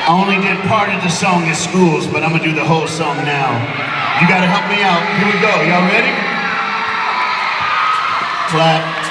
I only did part of the song at schools, but I'm gonna do the whole song now. You gotta help me out. Here we go. Y'all ready? Clap.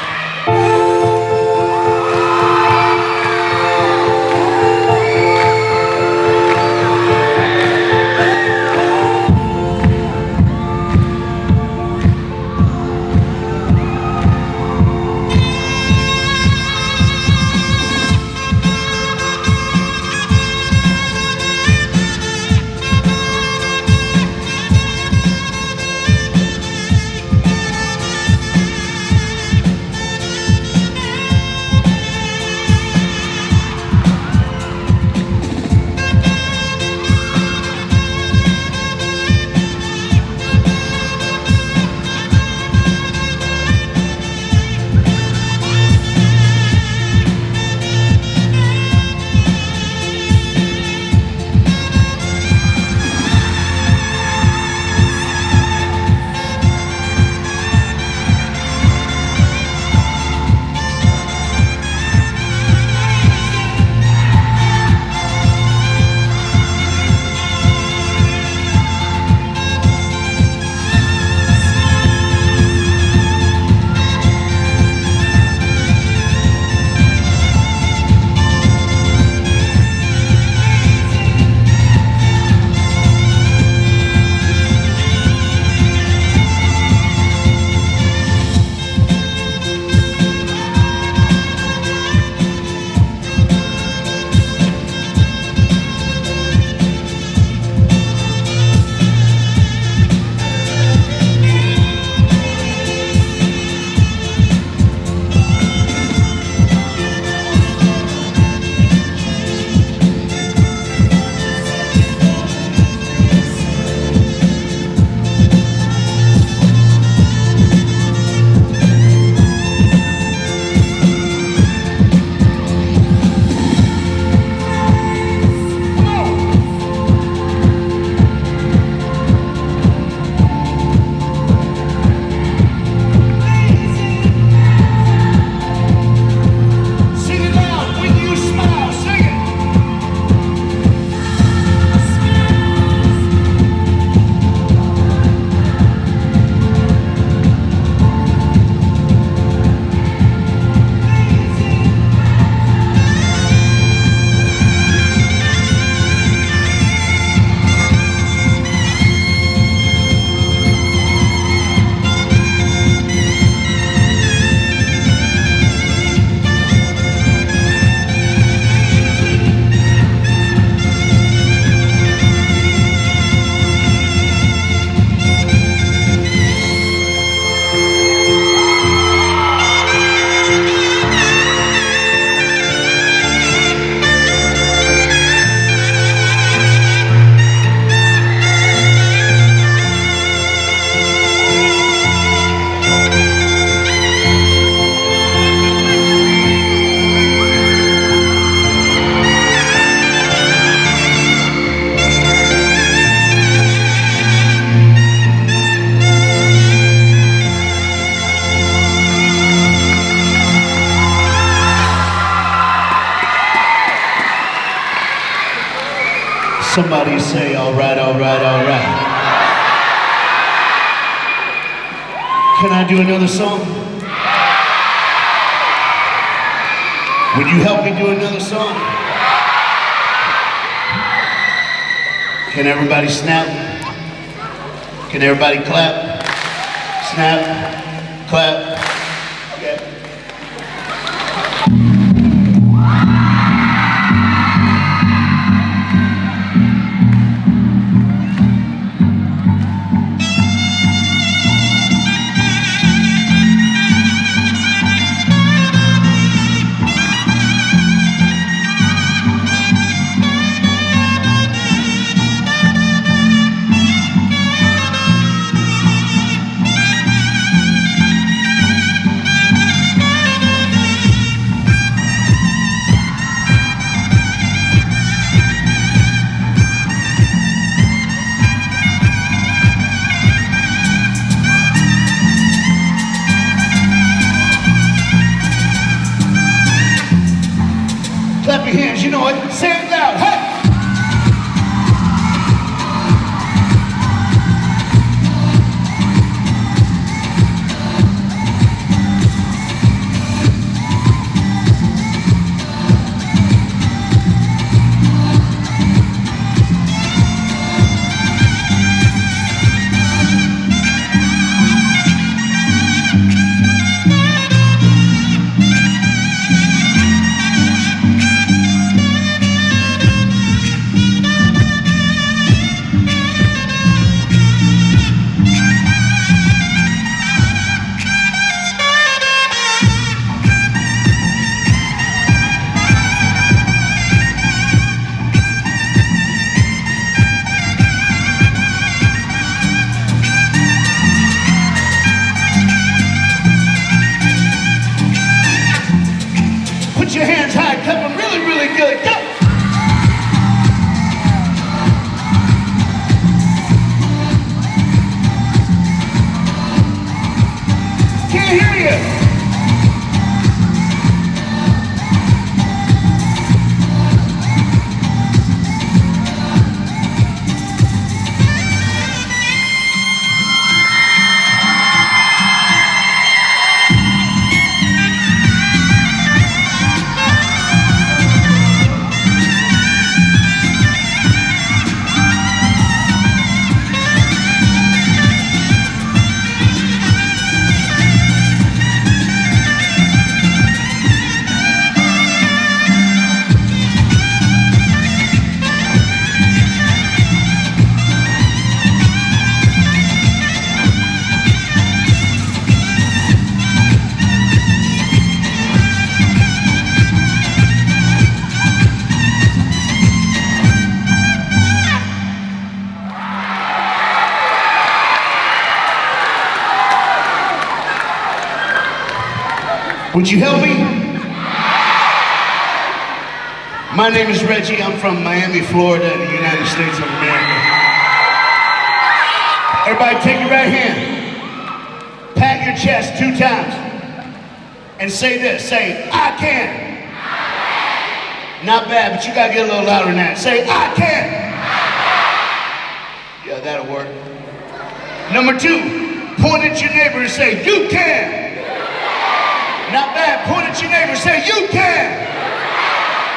Somebody say, all right, all right, all right. Can I do another song? Would you help me do another song? Can everybody snap? Can everybody clap? Snap, clap. Okay. Clap your hands, you know it. Say it loud. Hey! good. Go! Can't hear you. Would you help me? My name is Reggie. I'm from Miami, Florida, in the United States of America. Everybody take your right hand, pat your chest 2 times, and say this. Say, I can. Not bad, but you gotta get a little louder than that. Say, I can. Yeah, that'll work. Number 2, point at your neighbor and say, you can. Not bad. Point at your neighbor and say, you can.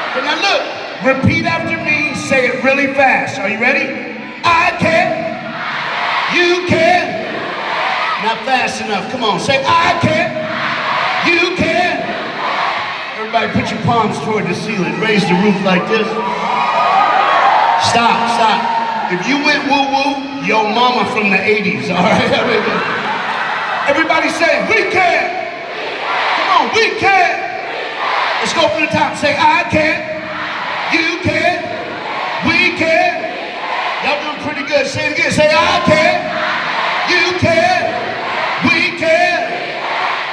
Okay, now look, repeat after me. Say it really fast. Are you ready? I can. You can. Not fast enough. Come on. Say, I can. You can. Everybody put your palms toward the ceiling. Raise the roof like this. Stop, stop. If you went woo-woo, your mama from the 80s, all right? Everybody say, we can. We can. Let's go from the top. Say, I can. You can. We can. Y'all doing pretty good. Say it again. Say, I can. You can. We can.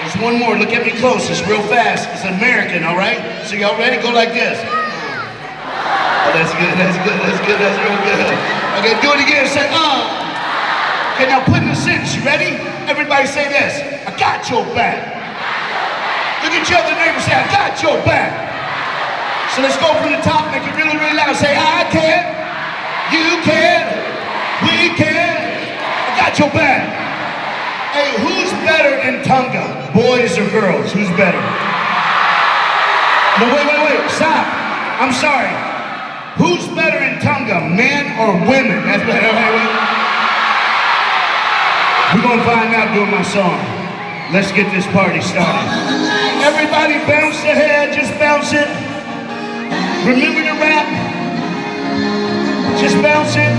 There's one more. Look at me close. It's real fast. It's American, all right? So y'all ready? Go like this. Oh, that's good. That's good. That's good. That's real good. Okay, do it again. Say, Okay, now put in a sentence. You ready? Everybody say this. I got your back. Look at your other neighbor, say, I got your back. So let's go from the top, make it really, really loud. Say, I can, you can, we can, I got your back. Hey, who's better in Tonga? Boys or girls? Who's better? No, wait, stop. I'm sorry. Who's better in Tonga, men or women? That's better. Wait. We're gonna find out during my song. Let's get this party started. Everybody bounce the head, just bounce it. Remember to rap. Just bounce it.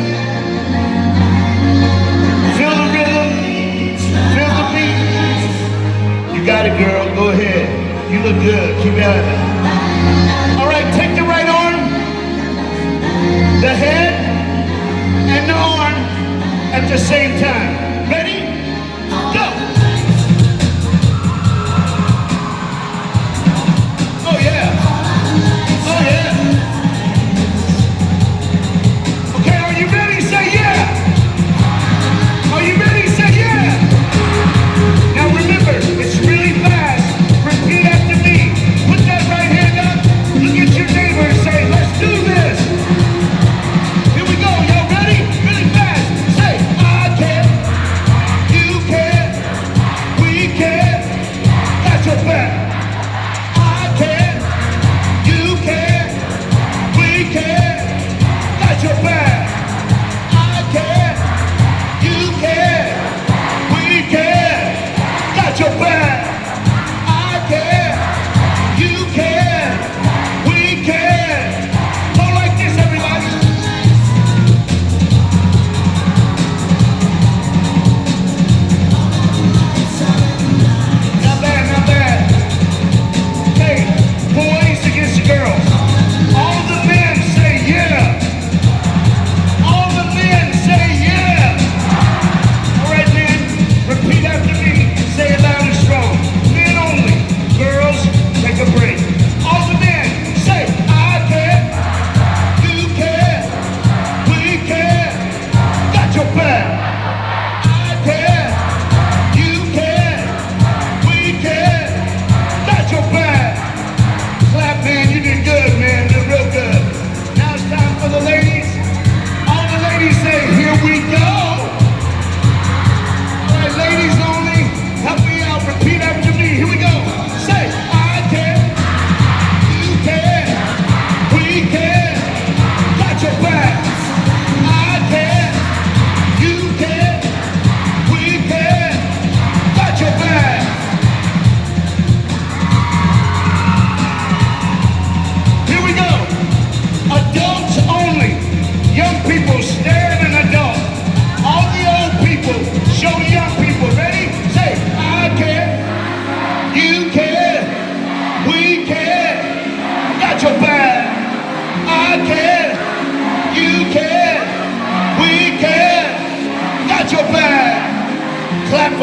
Feel the rhythm. Feel the beat. You got it, girl. Go ahead. You look good. Keep at it. All right, take the right arm, the head, and the arm at the same time. Ready? Go! Oh yeah! Oh yeah! Okay, are you ready? Say yeah! Are you ready? Say yeah! Now remember, it's really fast. Repeat after me. Put that right hand up. Look at your neighbor and say, let's do this! Here we go, y'all ready? Really fast. Say, I can.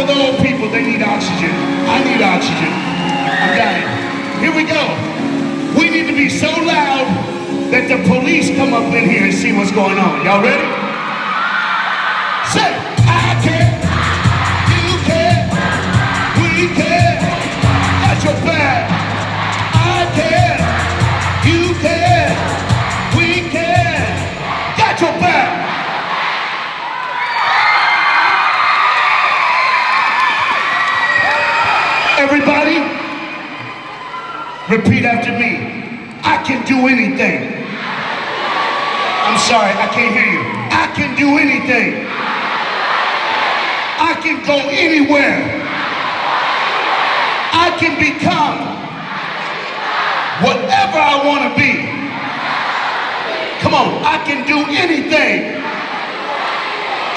for the old people. They need oxygen. I need oxygen. I'm dying. Here we go. We need to be so loud that the police come up in here and see what's going on. Y'all ready? Say, I care, you care, we care, got your back. I care, you care, we care, got your back. Everybody, repeat after me. I can do anything. I'm sorry, I can't hear you. I can do anything. I can go anywhere. I can become whatever I want to be. Come on, I can do anything.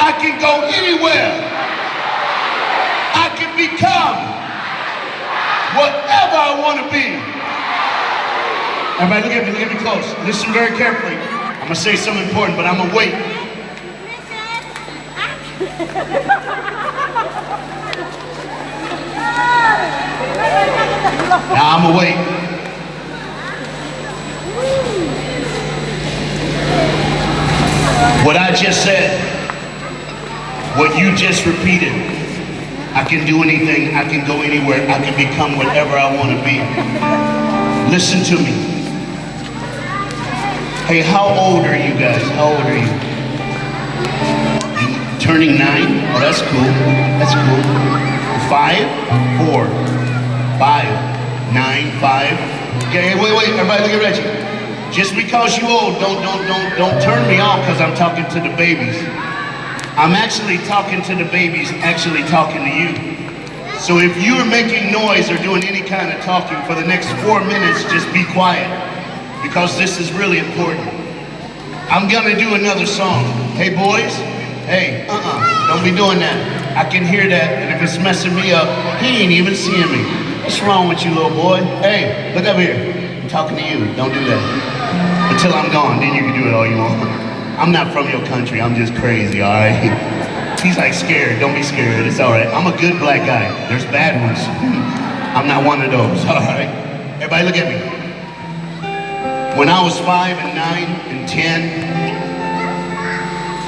I can go anywhere. I can become whatever I want to be. Everybody look at me close. Listen very carefully. I'm gonna say something important, but I'm gonna wait. Now I'm gonna wait. What I just said, what you just repeated, I can do anything, I can go anywhere, I can become whatever I want to be. Listen to me. Hey, how old are you guys? How old are you? You turning 9? Oh, that's cool. That's cool. 5, 4, 5, 9, 5. Okay, wait, everybody look at Reggie. Just because you're old, don't turn me off because I'm talking to the babies. I'm actually talking to the babies, actually talking to you. So if you're making noise or doing any kind of talking for the next 4 minutes, just be quiet. Because this is really important. I'm gonna do another song. Hey boys, hey, don't be doing that. I can hear that, and if it's messing me up, he ain't even seeing me. What's wrong with you, little boy? Hey, look up here. I'm talking to you, don't do that. Until I'm gone, then you can do it all you want. I'm not from your country, I'm just crazy, all right? He's like scared, don't be scared, it's all right. I'm a good black guy, there's bad ones. I'm not one of those, all right? Everybody look at me. When I was 5 and 9 and 10,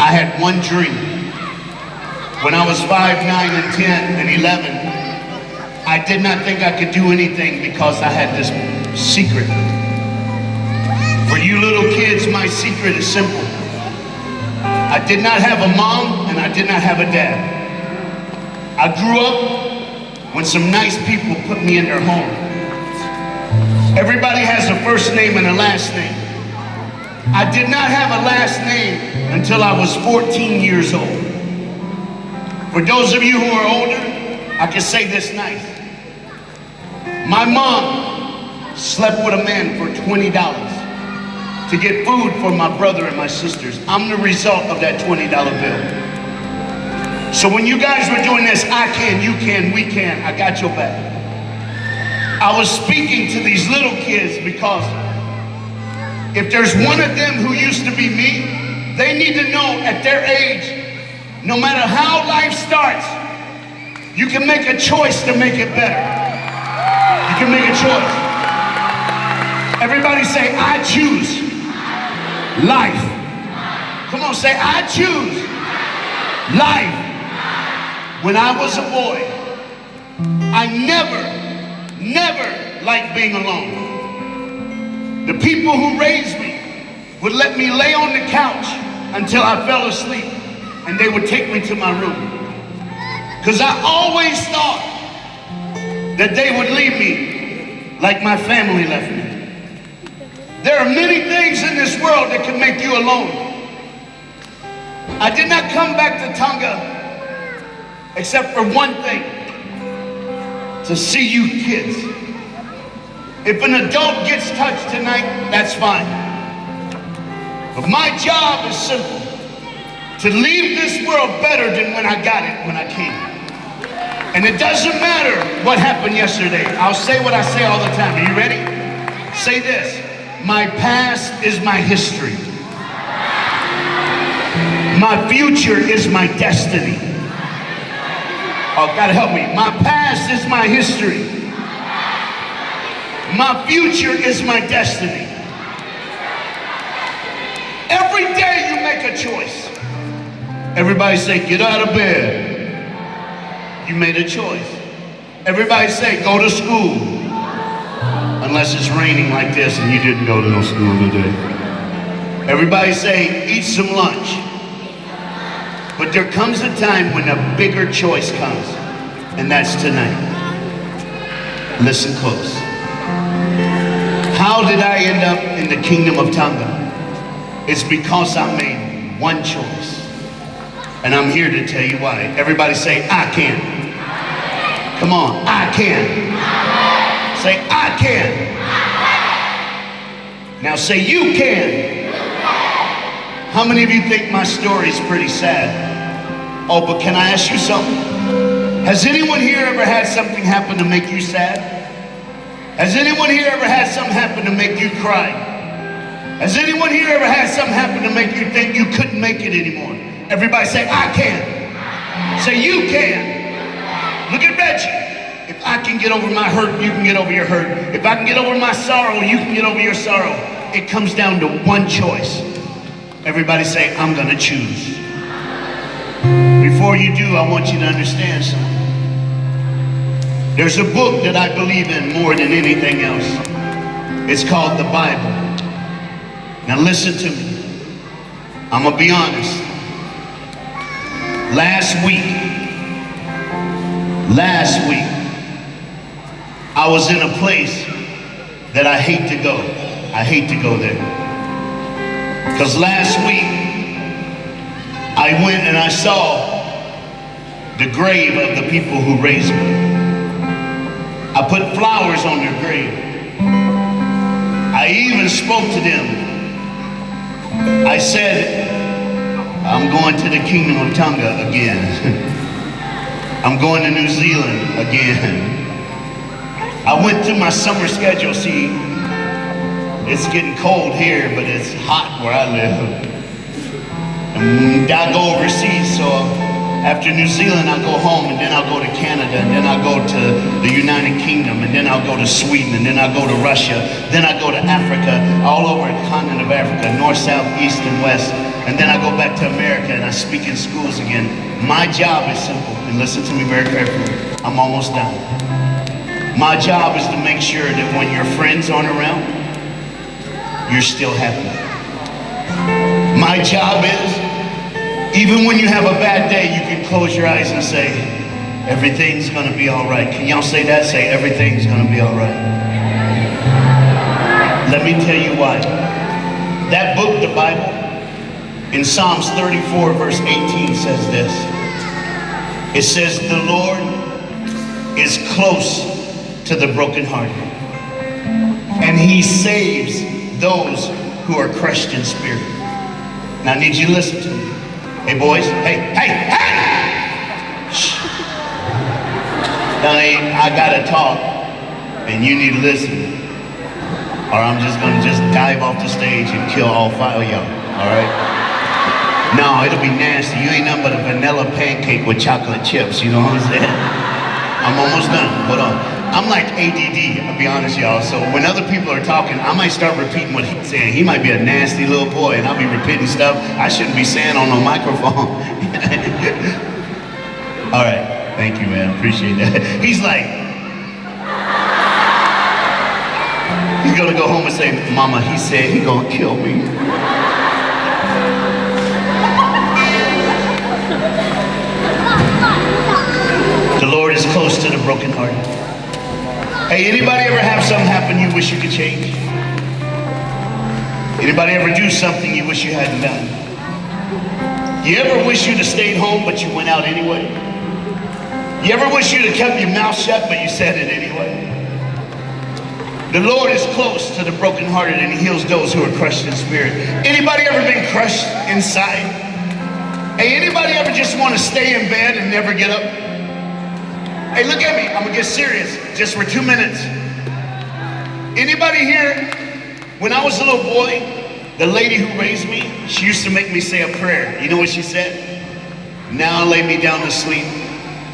I had one dream. When I was 5, 9 and 10 and 11, I did not think I could do anything because I had this secret. For you little kids, my secret is simple. I did not have a mom and I did not have a dad. I grew up when some nice people put me in their home. Everybody has a first name and a last name. I did not have a last name until I was 14 years old. For those of you who are older, I can say this nice. My mom slept with a man for $20 to get food for my brother and my sisters. I'm the result of that $20 bill. So when you guys were doing this, I can, you can, we can, I got your back. I was speaking to these little kids because if there's one of them who used to be me, they need to know at their age, no matter how life starts, you can make a choice to make it better. You can make a choice. Everybody say, I choose life. Come on, say, I choose life. When I was a boy, I never liked being alone. The people who raised me would let me lay on the couch until I fell asleep, and they would take me to my room. Because I always thought that they would leave me like my family left me. There are many things in this world that can make you alone. I did not come back to Tonga except for one thing, to see you kids. If an adult gets touched tonight, that's fine. But my job is simple, to leave this world better than when I got it, when I came. And it doesn't matter what happened yesterday. I'll say what I say all the time. Are you ready? Say this, my past is my history. My future is my destiny. Oh, God help me. My past is my history. My future is my destiny. Every day you make a choice. Everybody say, get out of bed. You made a choice. Everybody say, go to school. Unless it's raining like this and you didn't go to no school today. Everybody say, eat some lunch. But there comes a time when a bigger choice comes, and that's tonight. Listen close. How did I end up in the kingdom of Tonga? It's because I made one choice. And I'm here to tell you why. Everybody say, I can. Come on, I can. Say, I can. Now say, you can. How many of you think my story is pretty sad? Oh, but can I ask you something? Has anyone here ever had something happen to make you sad? Has anyone here ever had something happen to make you cry? Has anyone here ever had something happen to make you think you couldn't make it anymore? Everybody say, I can. Say, you can. Look at Reggie. If I can get over my hurt, you can get over your hurt. If I can get over my sorrow, you can get over your sorrow. It comes down to one choice. Everybody say, I'm gonna choose. Before you do, I want you to understand something. There's a book that I believe in more than anything else. It's called the Bible. Now listen to me. I'm gonna be honest. Last week, I was in a place that I hate to go. I hate to go there. Because last week, I went and I saw the grave of the people who raised me. I put flowers on their grave. I even spoke to them. I said, I'm going to the kingdom of Tonga again. I'm going to New Zealand again. I went through my summer schedule. See, it's getting cold here, but it's hot where I live. And I go overseas, so after New Zealand, I'll go home, and then I'll go to Canada, and then I'll go to the United Kingdom, and then I'll go to Sweden, and then I'll go to Russia, then I'll go to Africa, all over the continent of Africa, north, south, east, and west, and then I go back to America, and I speak in schools again. My job is simple, and listen to me very carefully. I'm almost done. My job is to make sure that when your friends aren't around, you're still happy. My job is, even when you have a bad day, you can close your eyes and say, everything's gonna be all right. Can y'all say that? Say, everything's gonna be all right. Let me tell you why. That book, the Bible, in Psalms 34, verse 18 says this. It says, the Lord is close to the brokenhearted, and he saves those who are crushed in spirit. Now I need you to listen to me. Hey boys, hey! Shh. Honey, I gotta talk, and you need to listen, or I'm just gonna dive off the stage and kill all 5 of y'all, all right? No, it'll be nasty. You ain't nothing but a vanilla pancake with chocolate chips, you know what I'm saying? I'm almost done, hold on. I'm like ADD, I'll be honest, y'all. So when other people are talking, I might start repeating what he's saying. He might be a nasty little boy, and I'll be repeating stuff I shouldn't be saying on a microphone. All right, thank you, man, appreciate that. He's like, he's gonna go home and say, Mama, he said he gonna kill me. The Lord is close to the brokenhearted. Hey, anybody ever have something happen you wish you could change? Anybody ever do something you wish you hadn't done? You ever wish you'd have stayed home but you went out anyway? You ever wish you'd have kept your mouth shut but you said it anyway? The Lord is close to the brokenhearted and he heals those who are crushed in spirit. Anybody ever been crushed inside? Hey, anybody ever just want to stay in bed and never get up? Hey, look at me, I'm gonna get serious, just for 2 minutes. Anybody here, when I was a little boy, the lady who raised me, she used to make me say a prayer. You know what she said? Now lay me down to sleep.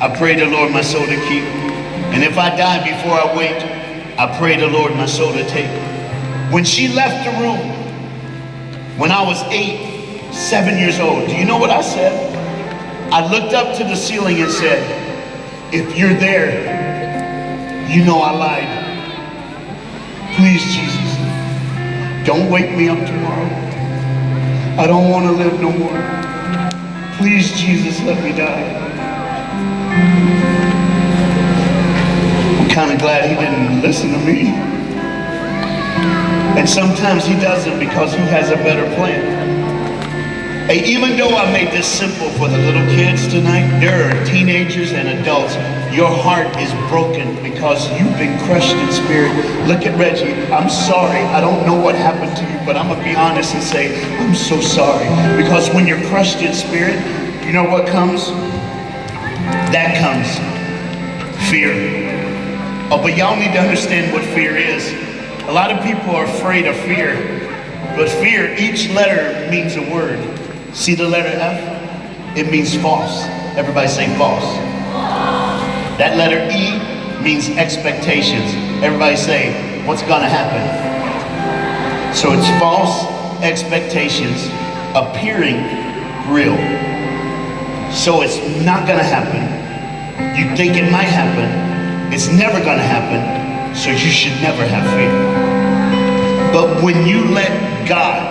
I pray the Lord my soul to keep. And if I die before I wake, I pray the Lord my soul to take. When she left the room, when I was 7 years old, do you know what I said? I looked up to the ceiling and said, if you're there, you know I lied. Please, Jesus, don't wake me up tomorrow. I don't want to live no more. Please, Jesus, let me die. I'm kind of glad he didn't listen to me. And sometimes he doesn't because he has a better plan. Hey, even though I made this simple for the little kids tonight, there are teenagers and adults. Your heart is broken because you've been crushed in spirit. Look at Reggie. I'm sorry. I don't know what happened to you, but I'm going to be honest and say, I'm so sorry. Because when you're crushed in spirit, you know what comes? That comes fear. Oh, but y'all need to understand what fear is. A lot of people are afraid of fear. But fear, each letter means a word. See the letter F? It means false. Everybody say false. That letter E means expectations. Everybody say, what's gonna happen? So it's false expectations appearing real. So it's not gonna happen. You think it might happen. It's never gonna happen. So you should never have fear. But when you let God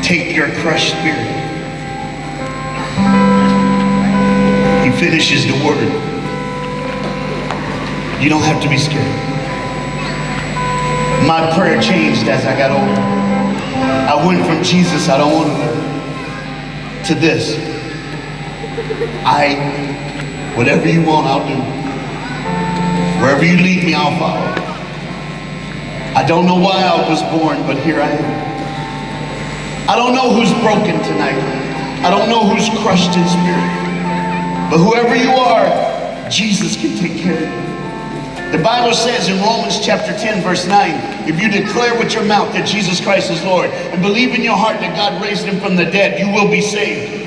take your crushed spirit, he finishes the word. You don't have to be scared. My prayer changed as I got older. I went from Jesus, I don't want to live, to this. Whatever you want, I'll do. Wherever you lead me, I'll follow. I don't know why I was born, but here I am. I don't know who's broken tonight. I don't know who's crushed in spirit. But whoever you are, Jesus can take care of you. The Bible says in Romans chapter 10, verse 9, if you declare with your mouth that Jesus Christ is Lord and believe in your heart that God raised him from the dead, you will be saved.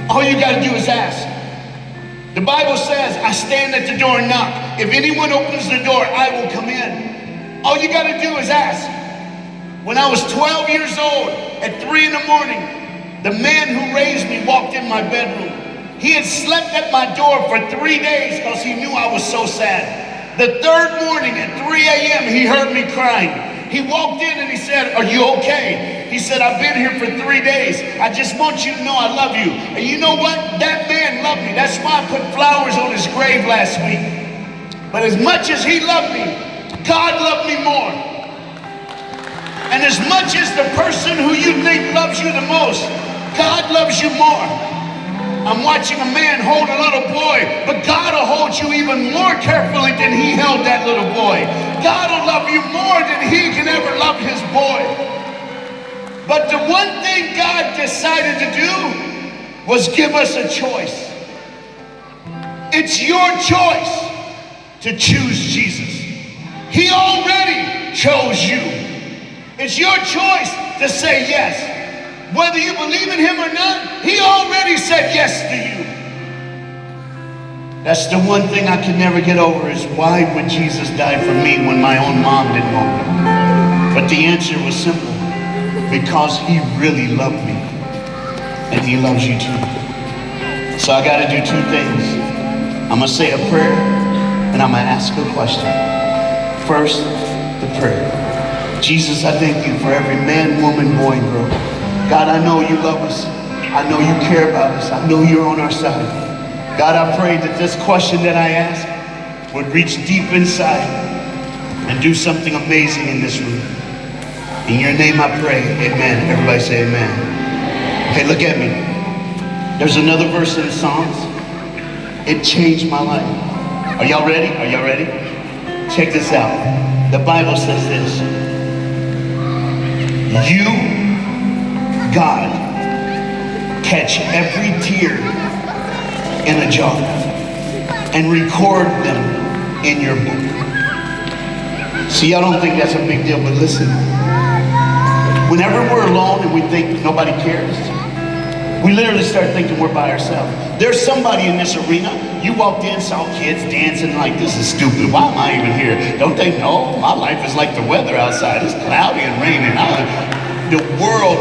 All you got to do is ask. The Bible says, I stand at the door and knock. If anyone opens the door, I will come in. All you got to do is ask. When I was 12 years old, at 3 in the morning, the man who raised me walked in my bedroom. He had slept at my door for 3 days because he knew I was so sad. The third morning at 3 a.m., he heard me crying. He walked in and he said, are you okay? He said, I've been here for 3 days. I just want you to know I love you. And you know what? That man loved me. That's why I put flowers on his grave last week. But as much as he loved me, God loved me more. And as much as the person who you think loves you the most, God loves you more. I'm watching a man hold a little boy, but God will hold you even more carefully than he held that little boy. God will love you more than he can ever love his boy. But the one thing God decided to do was give us a choice. It's your choice to choose Jesus. He already chose you. It's your choice to say yes. Whether you believe in him or not, he already said yes to you. That's the one thing I can never get over is why would Jesus die for me when my own mom didn't want me? But the answer was simple. Because he really loved me. And he loves you too. So I got to do two things. I'm going to say a prayer and I'm going to ask a question. First, the prayer. Jesus, I thank you for every man, woman, boy, and girl. God, I know you love us. I know you care about us. I know you're on our side. God, I pray that this question that I ask would reach deep inside and do something amazing in this room. In your name I pray, amen. Everybody say amen. Hey, look at me. There's another verse in the Psalms. It changed my life. Are y'all ready? Are y'all ready? Check this out. The Bible says this. You, God, catch every tear in a jar and record them in your book. See, I don't think that's a big deal, but listen. Whenever we're alone and we think nobody cares, We literally start thinking we're by ourselves. There's somebody in this arena, you walked in, saw kids dancing like, this is stupid, why am I even here? Don't they know? My life is like the weather outside, it's cloudy and raining. The world,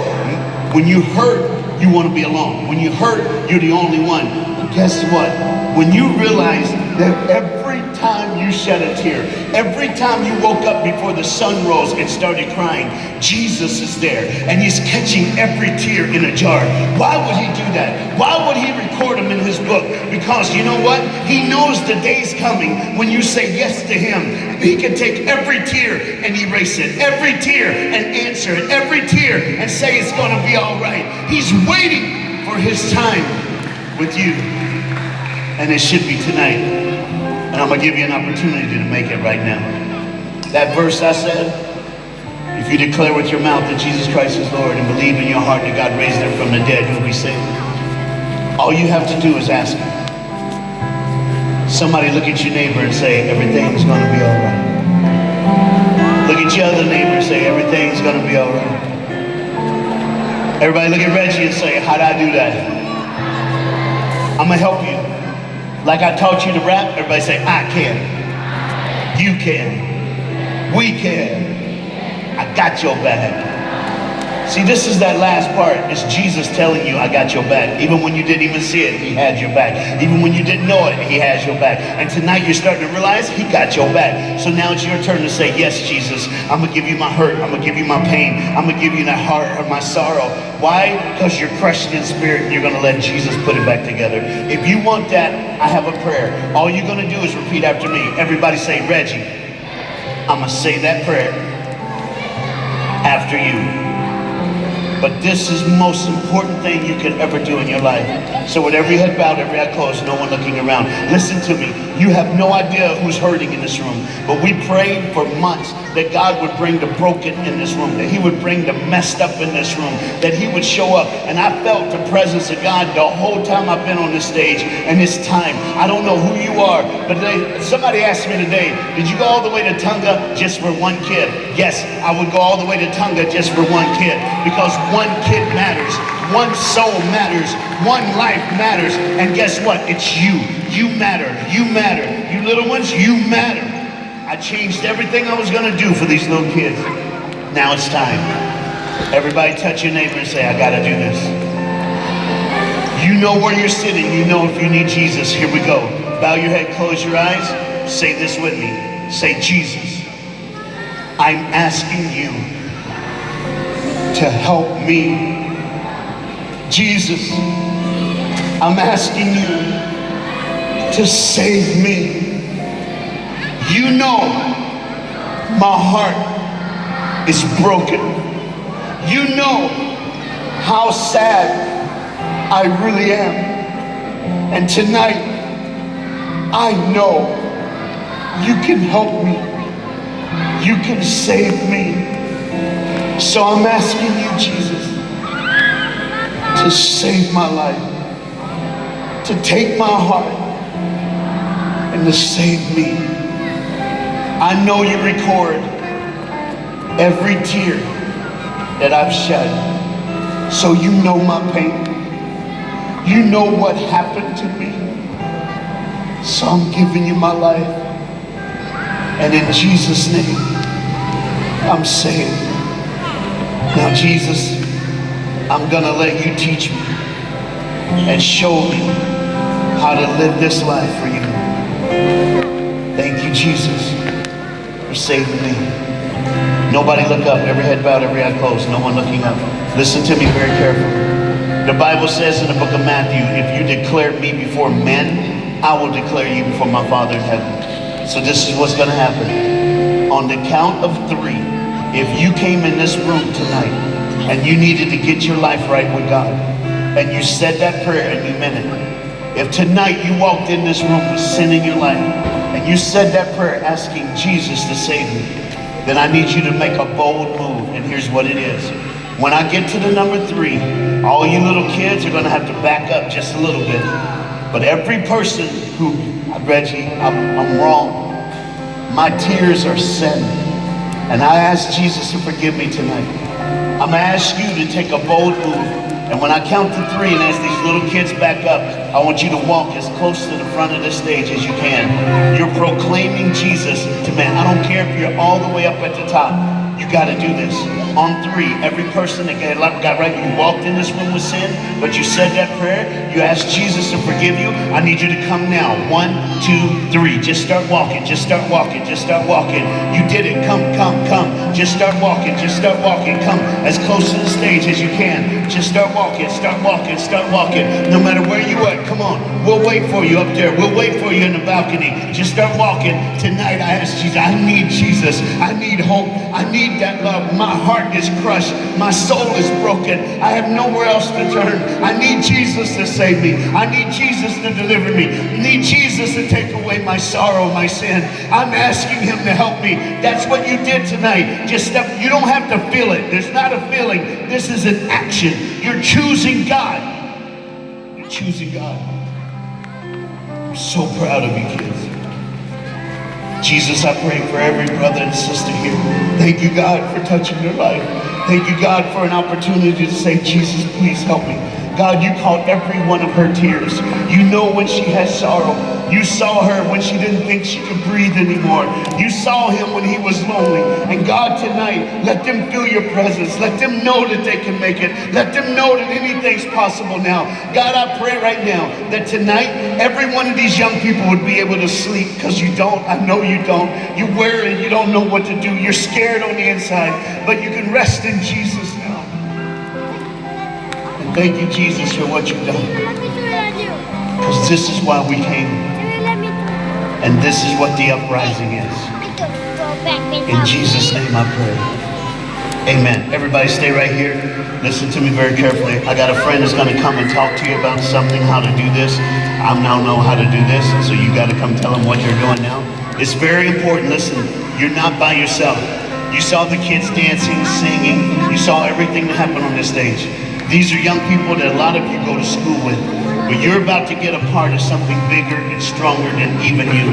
when you hurt, you want to be alone. When you hurt, you're the only one. But guess what? When you realize that every time you shed a tear, every time you woke up before the sun rose and started crying, Jesus is there and he's catching every tear in a jar. Why would he do that? Why would he record them in his book? Because you know what? He knows the day's coming when you say yes to him. He can take every tear and erase it, every tear and answer it, every tear and say it's going to be all right. He's waiting for his time with you. And it should be tonight. And I'm going to give you an opportunity to make it right now. That verse I said, if you declare with your mouth that Jesus Christ is Lord and believe in your heart that God raised him from the dead, you'll be saved. All you have to do is ask him. Somebody look at your neighbor and say, everything's going to be all right. Look at your other neighbor and say, everything's going to be all right. Everybody look at Reggie and say, how'd I do that? I'm going to help you. Like I taught you to rap, everybody say, I can. You can. We can. I got your back. See, this is that last part. It's Jesus telling you, I got your back. Even when you didn't even see it, he had your back. Even when you didn't know it, he has your back. And tonight you're starting to realize he got your back. So now it's your turn to say, yes, Jesus, I'm going to give you my hurt. I'm going to give you my pain. I'm going to give you that heart of my sorrow. Why? Because you're crushed in spirit and you're going to let Jesus put it back together. If you want that, I have a prayer. All you're going to do is repeat after me. Everybody say, Reggie, I'm going to say that prayer after you. But this is the most important thing you can ever do in your life. So with every head bowed, every eye closed, no one looking around, listen to me. You have no idea who's hurting in this room. But we prayed for months that God would bring the broken in this room, that he would bring the messed up in this room, that he would show up. And I felt the presence of God the whole time I've been on this stage. And this time, I don't know who you are, but somebody asked me today, did you go all the way to Tonga just for one kid? Yes, I would go all the way to Tonga just for one kid, because one kid matters, one soul matters, one life matters, and guess what? It's you. You matter. You matter. You little ones, you matter. I changed everything I was going to do for these little kids. Now it's time. Everybody touch your neighbor and say, I got to do this. You know where you're sitting. You know if you need Jesus. Here we go. Bow your head, close your eyes. Say this with me. Say, Jesus, I'm asking you to help me. Jesus, I'm asking you to save me. You know my heart is broken. You know how sad I really am. And tonight, I know you can help me. You can save me. So I'm asking you, Jesus, to save my life, to take my heart, and to save me. I know you record every tear that I've shed, so you know my pain. You know what happened to me. So I'm giving you my life, and in Jesus' name, I'm saved. Now, Jesus, I'm gonna let you teach me and show me how to live this life for you. Thank you, Jesus, for saving me. Nobody look up, every head bowed, every eye closed, no one looking up. Listen to me very carefully. The Bible says in the book of Matthew, if you declare me before men, I will declare you before my Father in heaven. So this is what's gonna happen. On the count of 3, if you came in this room tonight and you needed to get your life right with God, and you said that prayer and you meant it, if tonight you walked in this room with sin in your life and you said that prayer asking Jesus to save me, then I need you to make a bold move, and here's what it is. When I get to the number 3, all you little kids are gonna have to back up just a little bit. But every person who, Reggie, I'm wrong. My tears are sin. And I ask Jesus to forgive me tonight. I'm gonna ask you to take a bold move And when I count to 3 and as these little kids back up, I want you to walk as close to the front of the stage as you can. You're proclaiming Jesus to man. I don't care if you're all the way up at the top. You got to do this. On 3, every person that got right, you walked in this room with sin, but you said that prayer, you asked Jesus to forgive you. I need you to come now. 1, 2, 3. Just start walking. Just start walking. Just start walking. You did it. Come, come, come. Just start walking. Just start walking. Come as close to the stage as you can. Just start walking. Start walking. Start walking. No matter where you at, come on. We'll wait for you up there. We'll wait for you in the balcony. Just start walking. Tonight I ask Jesus. I need Jesus. I need hope. I need that love. My heart is crushed. My soul is broken. I have nowhere else to turn. I need Jesus to save me. I need Jesus to deliver me. I need Jesus to take away my sorrow, my sin. I'm asking him to help me. That's what you did tonight. Just step. You don't have to feel it. There's not a feeling. This is an action. You're choosing God. You're choosing God. I'm so proud of you kids. Jesus, I pray for every brother and sister here. Thank you, God, for touching their life. Thank you, God, for an opportunity to say, Jesus, please help me. God, you caught every one of her tears. You know when she has sorrow. You saw her when she didn't think she could breathe anymore. You saw him when he was lonely. And God, tonight, let them feel your presence. Let them know that they can make it. Let them know that anything's possible now. God, I pray right now that tonight, every one of these young people would be able to sleep, because you don't. I know you don't. You're worried. You don't know what to do. You're scared on the inside. But you can rest in Jesus now. And thank you, Jesus, for what you've done. Because this is why we came. And this is what the uprising is. In Jesus' name I pray. Amen. Everybody stay right here. Listen to me very carefully. I got a friend that's going to come and talk to you about something, how to do this. I now know how to do this, so you got to come tell them what you're doing now. It's very important. Listen, you're not by yourself. You saw the kids dancing, singing. You saw everything that happened on this stage. These are young people that a lot of you go to school with. But you're about to get a part of something bigger and stronger than even you.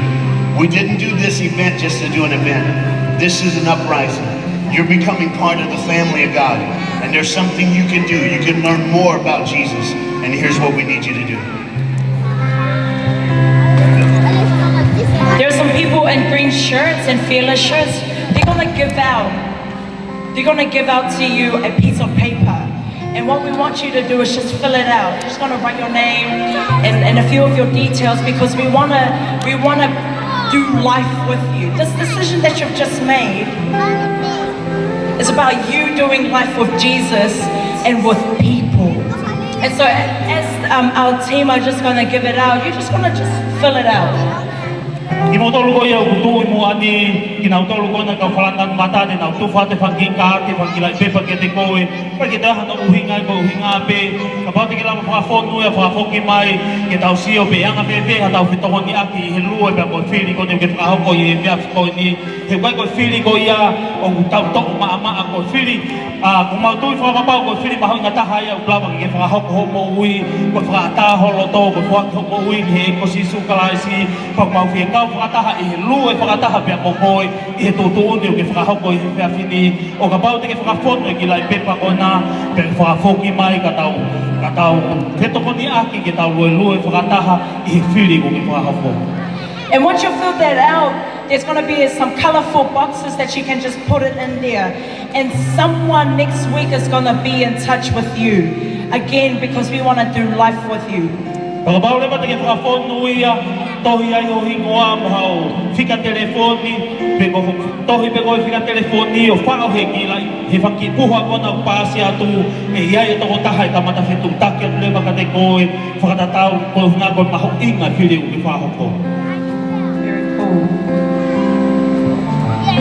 We didn't do this event just to do an event. This is an uprising. You're becoming part of the family of God. And there's something you can do. You can learn more about Jesus. And here's what we need you to do. There's some people in green shirts and fearless shirts. They're gonna give out. They're gonna give out to you a piece of paper. And what we want you to do is just fill it out. You're just gonna write your name and a few of your details, because we wanna do life with you. This decision that you've just made is about you doing life with Jesus and with people. And so as our team are just gonna give it out, you're just gonna fill it out. Imotolo ko ya utu imo ani kinautolo ko na kafalangan mata de na utu fate fangika te fangila pe pakete ko e pakita hana uhinga pe kapati kila fa fonu ya fa foki mai ke tausio pe anga pe hata ufito ni aki helu e pe fili ko ne ke fa ko ye via ko ni he ko fili ko ya o tau to ma ko fili ko ma tu fa pa ko fili ma nga ta haya u blava ke fa ho mo ui ko fa ta ho lo to ko fa ho mo ui he ko si su kala si pa ma fi ka whakataha I he lue whakataha pia kokoi I he tōtō o ke whakahoko I he whiawhini o ka pau te ke whakafono I ki lai pepa o nā pe whakafoki mai ka tau petoko ni aki ke tau lue whakataha I he whiri o ke whakahoko. And once you fill that out, there's going to be some colorful boxes that you can just put it in there. And someone next week is going to be in touch with you again, because we want to do life with you. Pagkabaw lepa te ke whakafono ia tohi ai o hingoa mo hao fika telefoni peko tohi peko fika telefoni o whao he ki lai he whaki puha kona pasi atu e iai e toko taha I tamata whetu take o lepa ka te koe whakatatau ko ngā koe maho inga whiri o ki whahoko. Very cool.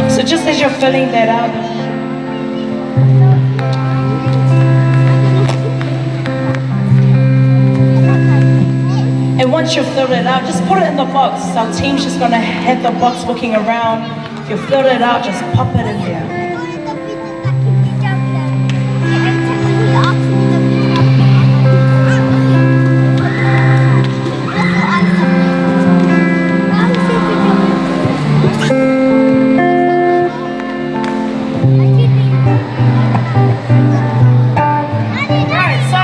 So just as you're filling that out, and once you fill it out, just put it in the box. Our team's just gonna have the box looking around. If you fill it out, just pop it in there. Alright, so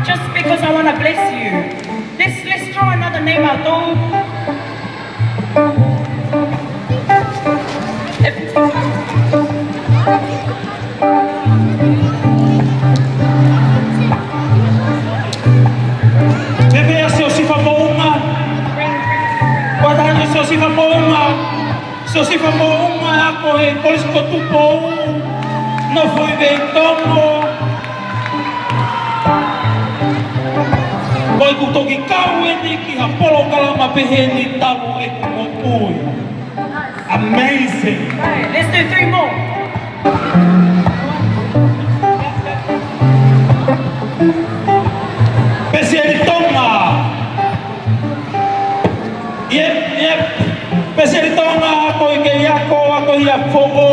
just because I want to bless you. Let's throw another name out though. Bebe se o sifa mounga. Wadani se o sifa mounga. Se o sifa mounga ako he polis ko tupo. No foi bem tomo. Koi ku toki kau e ni ki ha polo kalama pehe ni tamu e kumopui. Amazing. Right, let's do 3 more. Peseri Tonga. Yep. Peseri Tonga ako i ke yako ako i a fogo.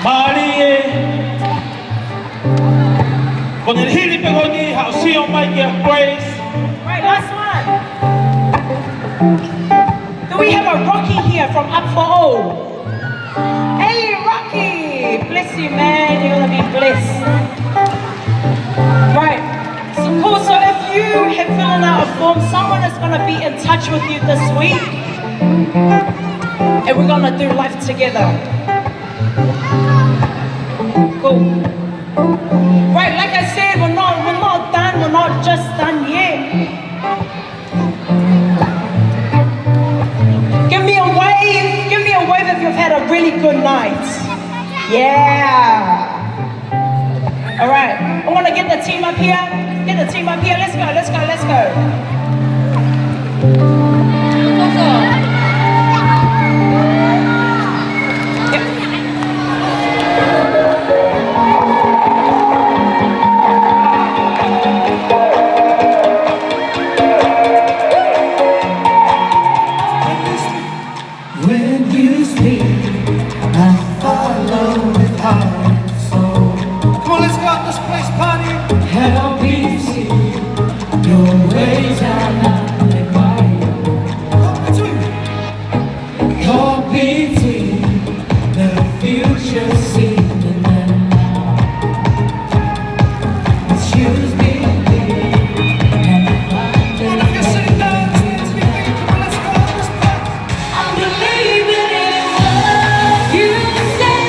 Marie. Con el hili pegoni ha usio mai ke a praise. Right, last one. Do we have a Rocky here from Up for O? Hey, Rocky! Bless you, man. You're gonna be blessed. Right. So cool. So if you have filled out a form, someone is gonna be in touch with you this week, and we're gonna do life together. Cool. Right, like I said, we're not done. We're not just done yet. Give me a wave. Give me a wave if you've had a really good night. Yeah. All right. I want to get the team up here. Get the team up here. Let's go. Let's go. Let's go. When you speak, I follow with heart and soul. Come on, let's go out this place, party. Help me see your ways are not like my own. Caught between the future seen and then now. Choose me and find Come on, if you're sitting down, stand to your feet. Come on, let's go out this place. I'm believing in what you say.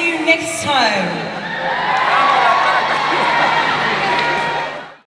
see you next time.